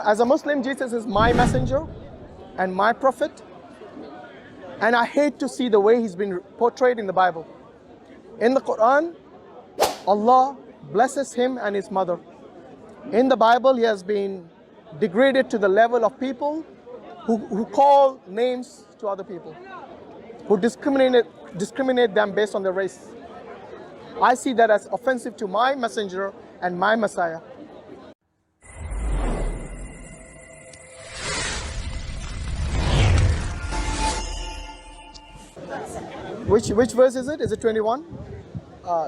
As a Muslim, Jesus is my messenger and my prophet, and I hate to see the way he's been portrayed in the Bible. In the Quran, Allah blesses him and his mother. In the Bible, he has been degraded to the level of people who call names to other people, who discriminate them based on their race. I see that as offensive to my messenger and my Messiah. Which verse is it? Is it 21?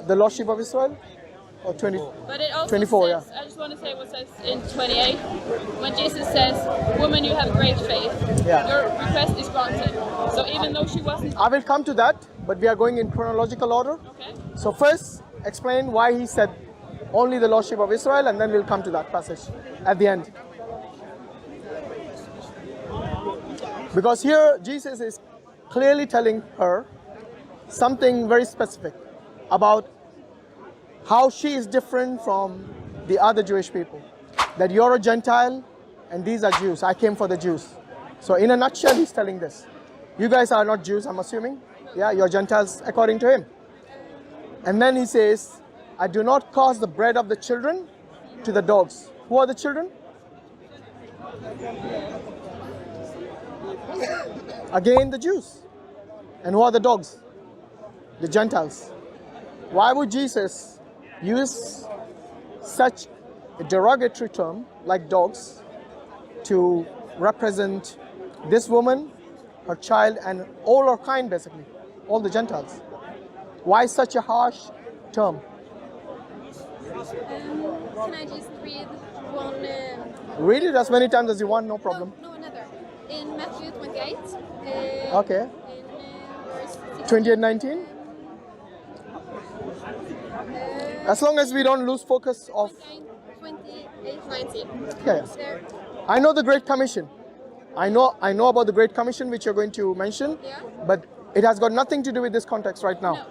The lost sheep of Israel? Or 20? But it also 24, says, I just want to say what says in 28, when Jesus says, "Woman, you have great faith. Yeah. Your request is granted." So even though she wasn't... I will come to that, but we are going in chronological order. Okay. So first, explain why he said only the lost sheep of Israel, and then we'll come to that passage at the end. Because here, Jesus is clearly telling her something very specific about how she is different from the other Jewish people. That you're a Gentile and these are Jews. I came for the Jews. So in a nutshell, he's telling this. You guys are not Jews, I'm assuming. Yeah, you're Gentiles according to him. And then he says, I do not cause the bread of the children to the dogs. Who are the children? Again, the Jews. And who are the dogs? The Gentiles. Why would Jesus use such a derogatory term like dogs to represent this woman, her child, and all her kind, basically, all the Gentiles? Why such a harsh term? Can I just read one? Read it as many times as you want, no problem. No, another. In Matthew 28. Okay. In verse 28:19. As long as we don't lose focus of... 28:19. Yeah. There. I know the Great Commission. I know about the Great Commission, which you're going to mention, Yeah. but it has got nothing to do with this context right now. No.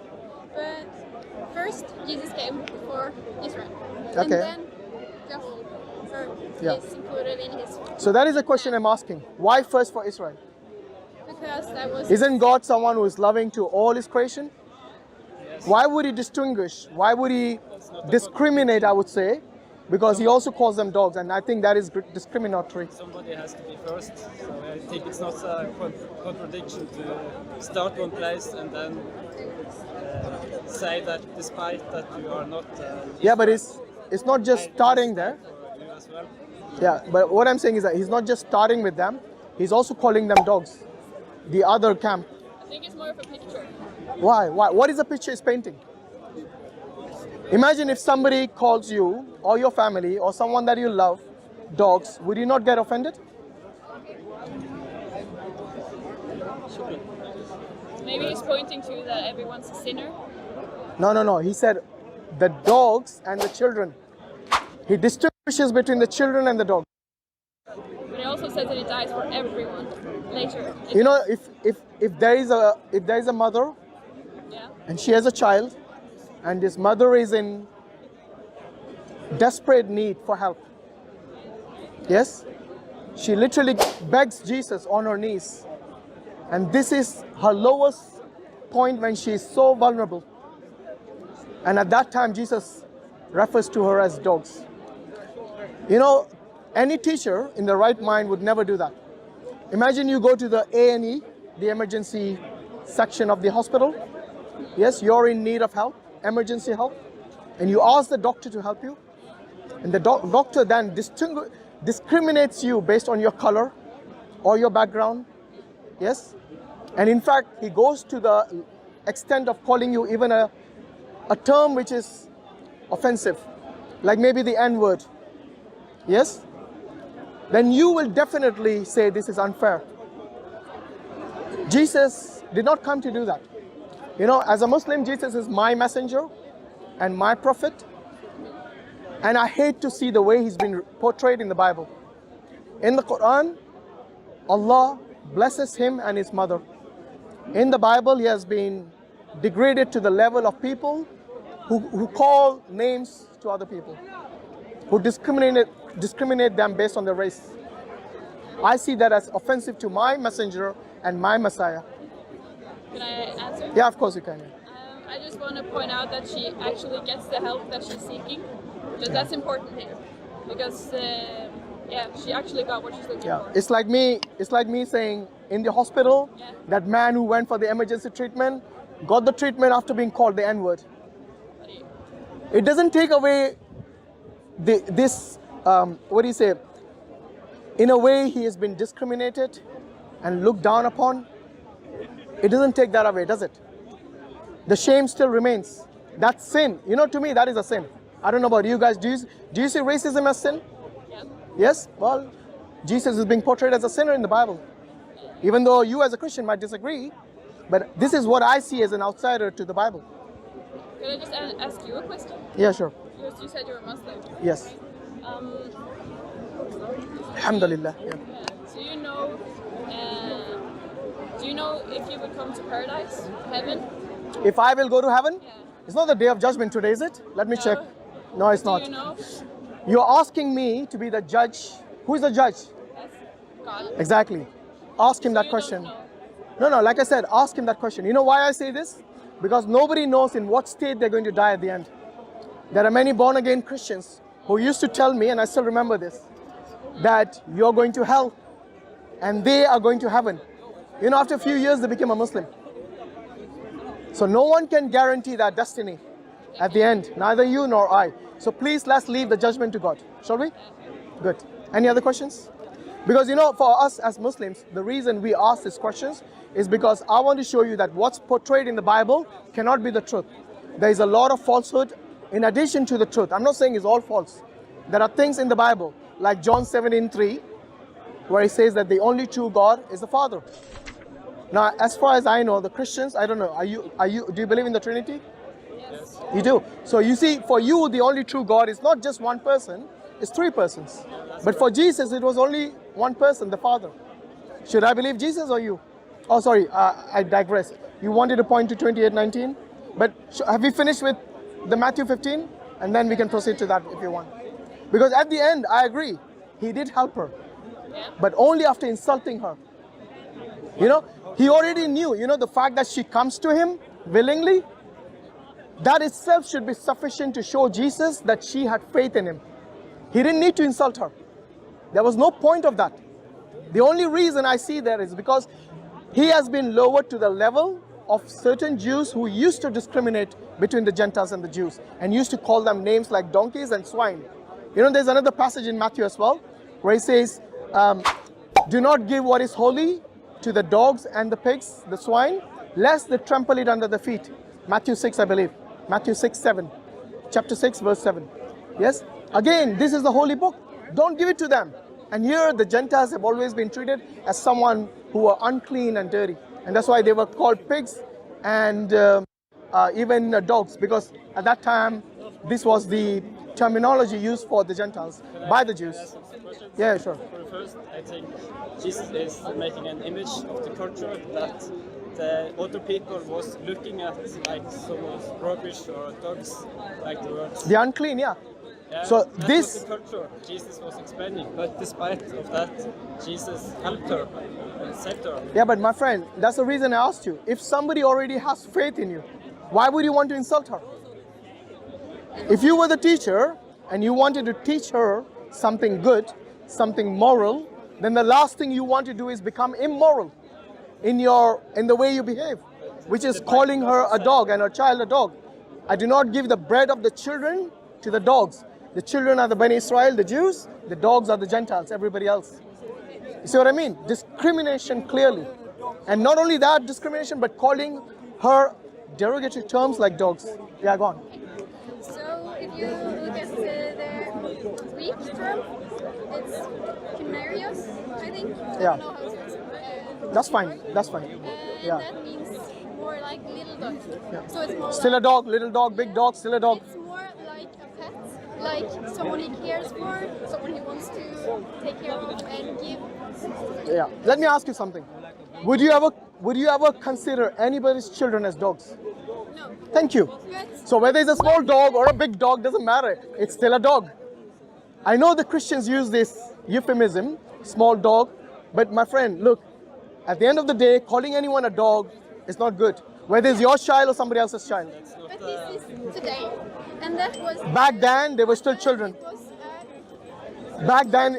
But first, Jesus came for Israel. Okay. And then the whole earth Yeah. is included in his. So that is a question I'm asking. Why first for Israel? Because that was. Isn't God someone who is loving to all his creation? Why would he distinguish? Why would he discriminate, I would say? Because he also calls them dogs, and I think that is discriminatory. Somebody has to be first, so I think it's not a contradiction to start one place and then say that despite that you are not... Yeah, but it's not just starting there. You as well. Yeah, but what I'm saying is that he's not just starting with them, he's also calling them dogs. The other camp. I think it's more of a picture. Why? What is the picture he's painting? Imagine if somebody calls you or your family or someone that you love dogs, would you not get offended? Maybe he's pointing to that everyone's a sinner. No. He said the dogs and the children. He distinguishes between the children and the dogs. But he also says that he dies for everyone later. You know, if there is a mother Yeah. and she has a child, and this mother is in desperate need for help. Yes? She literally begs Jesus on her knees. And this is her lowest point when she is so vulnerable. And at that time, Jesus refers to her as dogs. You know, any teacher in the right mind would never do that. Imagine you go to the A&E, the emergency section of the hospital. Yes, you're in need of help. Emergency help, and you ask the doctor to help you, and the doctor then discriminates you based on your color or your background. Yes, and in fact he goes to the extent of calling you even a term which is offensive, like maybe the N-word. Yes, then you will definitely say this is unfair. Jesus did not come to do that. You know, as a Muslim, Jesus is my messenger and my prophet, and I hate to see the way he's been portrayed in the Bible. In the Quran, Allah blesses him and his mother. In the Bible, he has been degraded to the level of people who call names to other people, who discriminate them based on their race. I see that as offensive to my messenger and my Messiah. Can I answer? Yeah, of course you can. I just want to point out that she actually gets the help that she's seeking. But that's important here. Because, she actually got what she's looking for. It's like me saying in the hospital, that man who went for the emergency treatment got the treatment after being called the N-word. It doesn't take away in a way he has been discriminated and looked down upon. It doesn't take that away, does it? The shame still remains. That's sin. You know, to me, that is a sin. I don't know about you guys. Do you see racism as sin? Yeah. Yes? Well, Jesus is being portrayed as a sinner in the Bible. Even though you as a Christian might disagree, but this is what I see as an outsider to the Bible. Can I just ask you a question? Yeah, sure. You said you're a Muslim. Yes. Alhamdulillah. Yeah. Do you know if you would come to paradise, heaven? If I will go to heaven? Yeah. It's not the day of judgment today, is it? Let me check. No, it's not. Do you know? You're asking me to be the judge. Who is the judge? Yes. God. Exactly. Ask him that You question. don't know. No, like I said, ask him that question. You know why I say this? Because nobody knows in what state they're going to die at the end. There are many born-again Christians who used to tell me, and I still remember this, that you're going to hell and they are going to heaven. You know, after a few years, they became a Muslim. So no one can guarantee that destiny at the end, neither you nor I. So please, let's leave the judgment to God, shall we? Good. Any other questions? Because, you know, for us as Muslims, the reason we ask these questions is because I want to show you that what's portrayed in the Bible cannot be the truth. There is a lot of falsehood in addition to the truth. I'm not saying it's all false. There are things in the Bible, like John 17:3, where he says that the only true God is the Father. Now, as far as I know, the Christians, I don't know, do you believe in the Trinity? Yes. You do. So you see, for you, the only true God is not just one person, it's three persons. But for Jesus, it was only one person, the Father. Should I believe Jesus or you? Oh, sorry, I digress. You wanted to point to 28:19? But have we finished with the Matthew 15? And then we can proceed to that if you want. Because at the end, I agree, he did help her. But only after insulting her. You know, he already knew, you know, the fact that she comes to him willingly, that itself should be sufficient to show Jesus that she had faith in him. He didn't need to insult her. There was no point of that. The only reason I see that is because he has been lowered to the level of certain Jews who used to discriminate between the Gentiles and the Jews and used to call them names like donkeys and swine. You know, there's another passage in Matthew as well where he says, do not give what is holy to the dogs and the pigs, the swine, lest they trample it under the feet. Matthew 6, I believe. Matthew 6:7. Chapter 6, verse 7. Yes? Again, this is the holy book. Don't give it to them. And here the Gentiles have always been treated as someone who are unclean and dirty. And that's why they were called pigs and even dogs, because at that time, this was the terminology used for the Gentiles by the Jews. Yeah, sure. For first, I think Jesus is making an image of the culture that the other people was looking at, like some rubbish or dogs, like the words. The unclean, yeah. Yeah, so that this was the culture Jesus was explaining, but despite of that, Jesus helped her and saved her. Yeah, but my friend, that's the reason I asked you. If somebody already has faith in you, why would you want to insult her? If you were the teacher and you wanted to teach her something good, something moral, then the last thing you want to do is become immoral in the way you behave, which is calling her a dog and her child a dog. I do not give the bread of the children to the dogs. The children are the Bani Israel, the Jews. The dogs are the Gentiles, everybody else. You see what I mean? Discrimination clearly. And not only that discrimination, but calling her derogatory terms like dogs. Yeah, go on. So if you look at the Greek term, it's Canarios, I think. I Yeah. don't know how to say That's fine. That's fine. And Yeah. that means more like little dog. Yeah. So it's more Still a like, dog, little dog, big dog, still a dog. it's more like a pet, like someone he cares for, someone he wants to take care of and give. Yeah. Let me ask you something. Would you ever consider anybody's children as dogs? No. Thank you. But So whether it's a small dog or a big dog, doesn't matter. It's still a dog. I know the Christians use this euphemism, small dog, but my friend, look, at the end of the day, calling anyone a dog is not good. Whether it's your child or somebody else's child. But this is today, and that was Back then, they were still children. It was, Back then,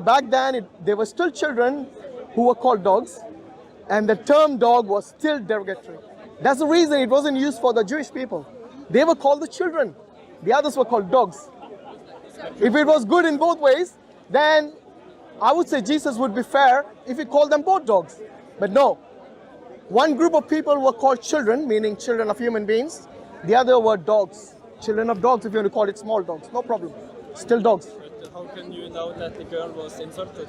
back then, they were still children who were called dogs, and the term dog was still derogatory. That's the reason it wasn't used for the Jewish people. They were called the children. The others were called dogs. If it was good in both ways, then I would say Jesus would be fair if he called them both dogs. But no. One group of people were called children, meaning children of human beings. The other were dogs. Children of dogs, if you want to call it small dogs. No problem. Still dogs. But how can you know that the girl was insulted?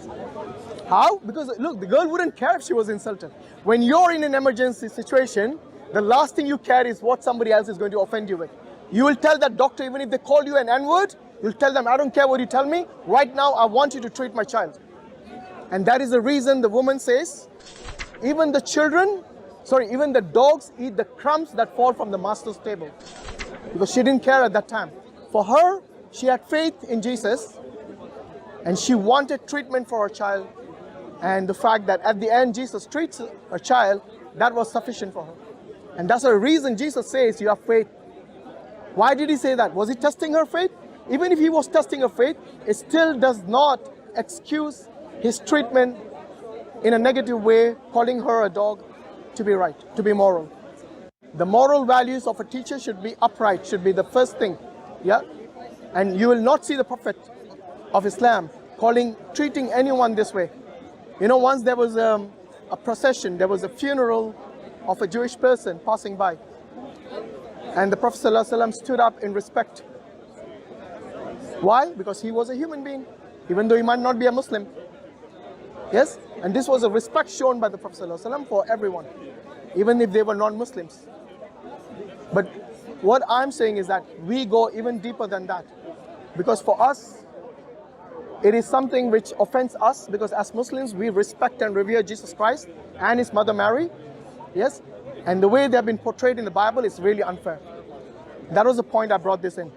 How? Because look, the girl wouldn't care if she was insulted. When you're in an emergency situation, the last thing you care is what somebody else is going to offend you with. You will tell that doctor, even if they call you an N-word, you'll tell them, I don't care what you tell me. Right now, I want you to treat my child. And that is the reason the woman says, even the dogs eat the crumbs that fall from the master's table. Because she didn't care at that time. For her, she had faith in Jesus, and she wanted treatment for her child. And the fact that at the end, Jesus treats her child, that was sufficient for her. And that's the reason Jesus says, you have faith. Why did he say that? Was he testing her faith? Even if he was testing her faith, it still does not excuse his treatment in a negative way, calling her a dog, to be right, to be moral. The moral values of a teacher should be upright, should be the first thing. Yeah? And you will not see the Prophet of Islam treating anyone this way. You know, once there was a procession, there was a funeral of a Jewish person passing by. And the Prophet ﷺ stood up in respect. Why? Because he was a human being, even though he might not be a Muslim. Yes? And this was a respect shown by the Prophet ﷺ for everyone, even if they were non-Muslims. But what I'm saying is that we go even deeper than that. Because for us, it is something which offends us, because as Muslims, we respect and revere Jesus Christ and his mother Mary. Yes? And the way they have been portrayed in the Bible is really unfair. That was the point I brought this in.